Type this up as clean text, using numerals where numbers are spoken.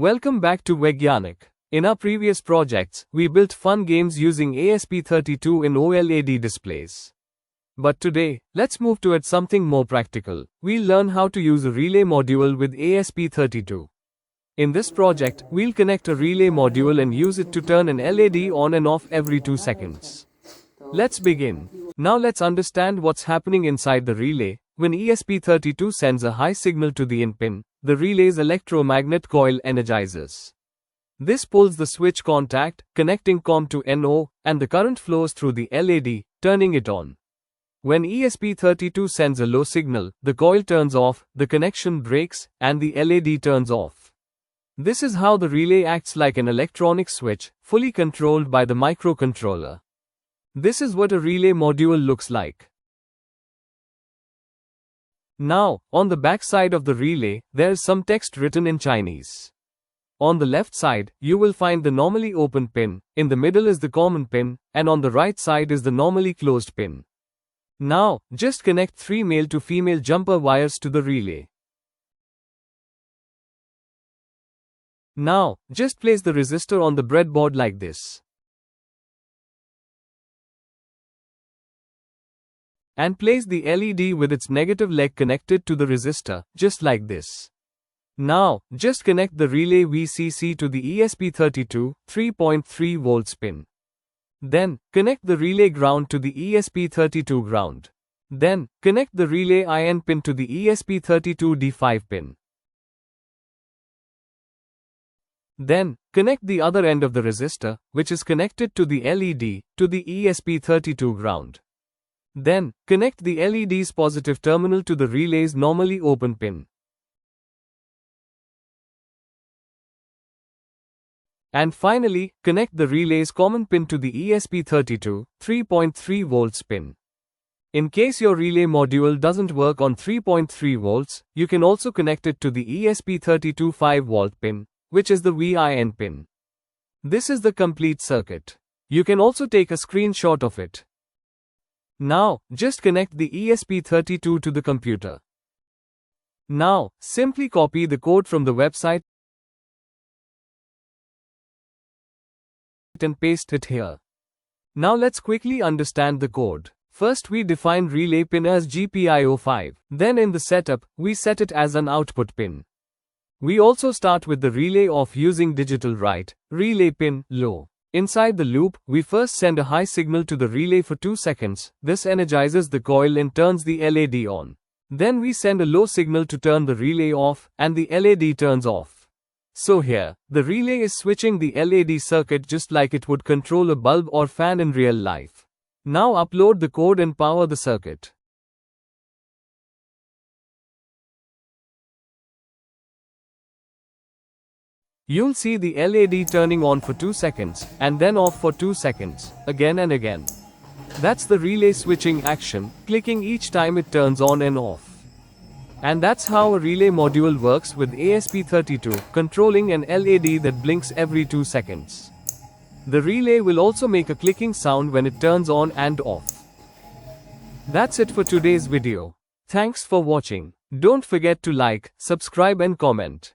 Welcome back to Wegyanik. In our previous projects, we built fun games using ESP32 in OLED displays. But today, let's move towards something more practical. We'll learn how to use a relay module with ESP32. In this project, we'll connect a relay module and use it to turn an LED on and off every 2 seconds. Let's begin. Now let's understand what's happening inside the relay. When ESP32 sends a high signal to the in pin, the relay's electromagnet coil energizes. This pulls the switch contact, connecting COM to NO, and the current flows through the LED, turning it on. When ESP32 sends a low signal, the coil turns off, the connection breaks, and the LED turns off. This is how the relay acts like an electronic switch, fully controlled by the microcontroller. This is what a relay module looks like. Now, on the back side of the relay, there is some text written in Chinese. On the left side, you will find the normally open pin, in the middle is the common pin, and on the right side is the normally closed pin. Now, just connect 3 male to female jumper wires to the relay. Now, just place the resistor on the breadboard like this. And place the LED with its negative leg connected to the resistor, just like this. Now, just connect the relay VCC to the ESP32 3.3 volts pin. Then, connect the relay ground to the ESP32 ground. Then, connect the relay IN pin to the ESP32 D5 pin. Then, connect the other end of the resistor, which is connected to the LED, to the ESP32 ground. Then, connect the LED's positive terminal to the relay's normally open pin. And finally, connect the relay's common pin to the ESP32 3.3 volts pin. In case your relay module doesn't work on 3.3 volts, you can also connect it to the ESP32 5 volt pin, which is the VIN pin. This is the complete circuit. You can also take a screenshot of it. Now, just connect the ESP32 to the computer. Now, simply copy the code from the website and paste it here. Now let's quickly understand the code. First we define relay pin as GPIO5. Then in the setup, we set it as an output pin. We also start with the relay off using digital write, relay pin, low. Inside the loop, we first send a high signal to the relay for 2 seconds. This energizes the coil and turns the LED on. Then we send a low signal to turn the relay off, and the LED turns off. So here, the relay is switching the LED circuit just like it would control a bulb or fan in real life. Now upload the code and power the circuit. You'll see the LED turning on for 2 seconds, and then off for 2 seconds, again and again. That's the relay switching action, clicking each time it turns on and off. And that's how a relay module works with ESP32, controlling an LED that blinks every 2 seconds. The relay will also make a clicking sound when it turns on and off. That's it for today's video. Thanks for watching. Don't forget to like, subscribe and comment.